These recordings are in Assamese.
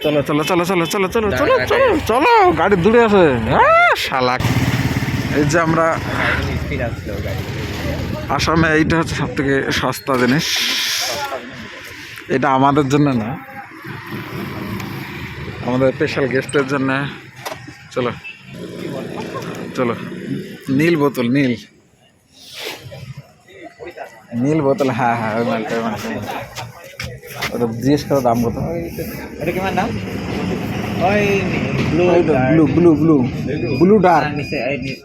চলো চলো চলো চলো চলো চলো চলো চলো চলো গাড়ি দূরে আছে শালা। এই যে আমরা আসামে, এইটা হচ্ছে সব থেকে সস্তা জিনিস। এটা আমাদের জন্য না, আমাদের স্পেশাল গেস্টের জন্য। চলো চলো, নীল বোতল, নীল নীল বোতল, হ্যাঁ হ্যাঁ ওই মালটা ওই মালটা। ওটা জিজ্ঞেস করো দাম কত। এটা কেমন দাম? ওই blue blue blue blue blue dark নিচে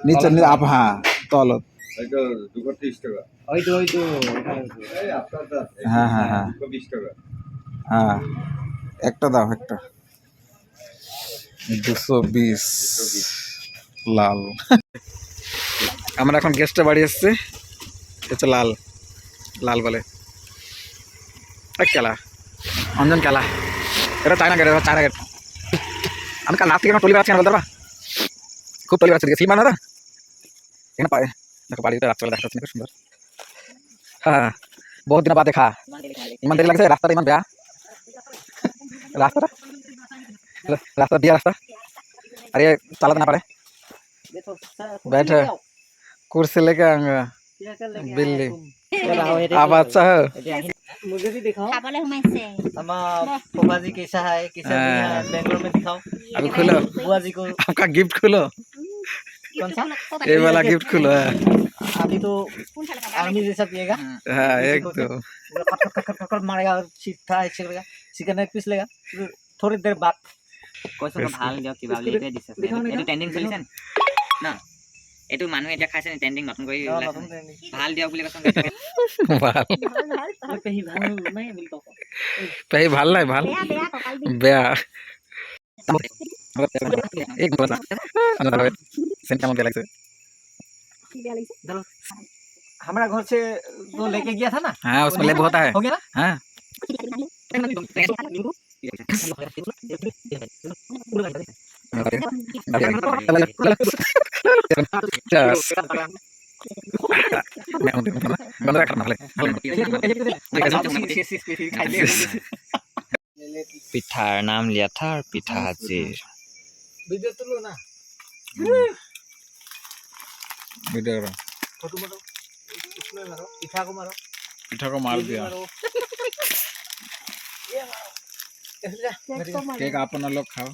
নিচে নিচে আপ, হ্যাঁ তলত, ওই তো হ্যাঁ হ্যাঁ হ্যাঁ হ্যাঁ একটা দাও, একটা 220 লাল। আমরা এখন গেস্টে বাড়ি এসছি, হচ্ছে লাল, লাল বলে কেলা, অঞ্জন কেলা। এটা চায়না গেট, এটা চায়না গেট। আমি কাল রাত থেকে টলি বেড়াচ্ছি না, বলতে পারবা? খুব টলি বেড়াচ্ছি, ফিল্ম বানা না এখানে পায়ে। দেখো বাড়িতে রাত্রেবেলা দেখা যাচ্ছে, খুব সুন্দর। হ্যাঁ বহুত দিন বাদ দেখা, ইমান দেরি লাগছে। রাস্তাটা ইমান বেয়া, রাস্তাটা রাস্তা দিয়া রাস্তা, আর ये চালাতে না পারে। बैठे कुर्सी लेके आऊंगा बिल्ली। आप अच्छा हो? मुझे भी दिखाओ। खाबले हुमाइसे फूफा जी कैसा है, कैसा नहीं है, बेंगलोर में दिखाओ। अभी खोलो, बुआ जी को आपका गिफ्ट खोलो, कौन सा? ये वाला गिफ्ट खोलो। अभी तो आर्मी जैसा पिएगा, हाँ एक तो खट मारेगा और सीधा ऐसे करेगा, चिकन एक पीस लेगा, थोड़ी देर बाद কৈছো তো ভাল দিয়ক কিবা বুলি এইটোৱে দিছে এইটো ট্ৰেন্ডিং চলিছে না, এইটো মানুহে এতিয়া খাইছে নি ট্ৰেন্ডিং নতুন কৰি ভাল দিয়ক বুলি কৈছো। ভাল पेही ভাল নাই বুলি কও। পেহি ভাল নাই, ভাল बेया बेया कपाल भी বেয়া। एक बता सेंट केमन लागছে? बेया लगी चलो हमारा घर से वो लेके गया था ना, हाँ उसमें लेबू होता है, हो गया ना? हाँ পিঠাৰ নাম লিয়াথাৰ পিঠা হাজিৰ। वीडियो तो लो ना, वीडियो करो, फोटो मारो, उसमें मारो, पिठा को मारो, पिठा को मार दिया। मारो, ये मारो, ऐसे जा, केक अपन लोग खाओ,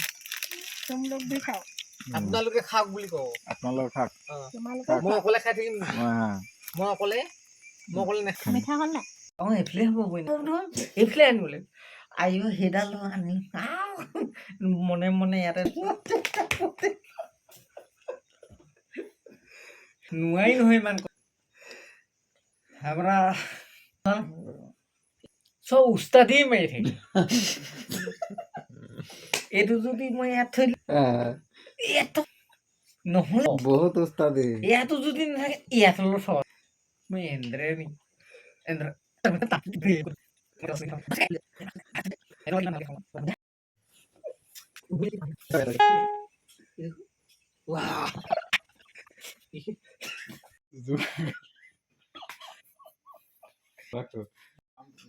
तुम लोग भी खाओ আপোনালোকে খাওক বুলি কও। अपन लोग खाओ। तुम्हारे মই অকলে খাই থাকিম, हाँ মই অকলে নাখাম। मीठा हल ना অ এফলে হ'ব বই না, এফলে আনিবলে আইও হেডাল আনি মনে মনে ইয়াতে নোৱাৰি নহয় ইমান আমৰা সব উস্তাদি মাৰি থাকে। এইটো যদি মই ইয়াত থৈ ইয়াত নহয়, बहुत उस्तादी। ইয়াতো যদি নাথাকে ইয়াত হলো সব মই এন্দ্ৰে নি এন্দ্ৰ वाह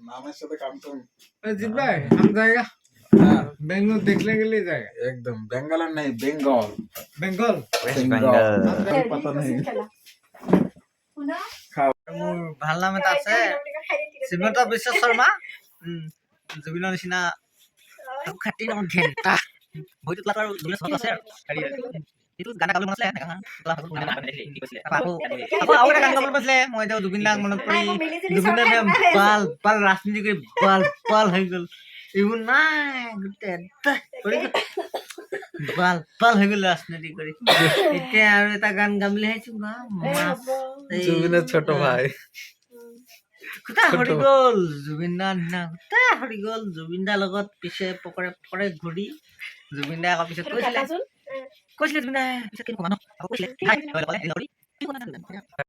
नामेर साथे काम तो अजीत भाई हम जाएगा हाँ बेंगलोर देखने के लिए जाएगा, एकदम बेंगाल नहीं, बंगाल बेंगल पता नहीं। মোৰ ভাল নাম এটা আছে শ্ৰীমন্ত বিশ্ব শৰ্মা, জুবিনৰ নিচিনা খাটি নাম ঘেণ্টা ভৰিটো তলাত আৰু জুবিনৰ চলত আছে আৰু এইটো গান গাবলৈ মন আছিলে আকৌ আৰু এটা গান গাবলৈ পাইছিলে। মই এতিয়া জুবিন দাক মনত পৰি জুবিন দাই বাল বাল ৰাজনীতি কৰি বাল বাল হৈ গ'ল, এইবোৰ নাই গোটেই বাল বাল হৈ গ'ল ৰাজনীতি কৰি। এতিয়া আৰু এটা গান গাম বুলি ভাবিছো, जुबिन छोट भाई গোটা হৰি গ'ল জুবিন দাৰ নিচিনা, গোটা হৰি গ'ল জুবিন দাৰ লগত পিছে পকৰে পকৰে ঘূৰি। জুবিন দাই আকৌ পিছত কৈছিলে জুবিন দাই পিছত কিন্তু মানুহ আকৌ কৈছিলে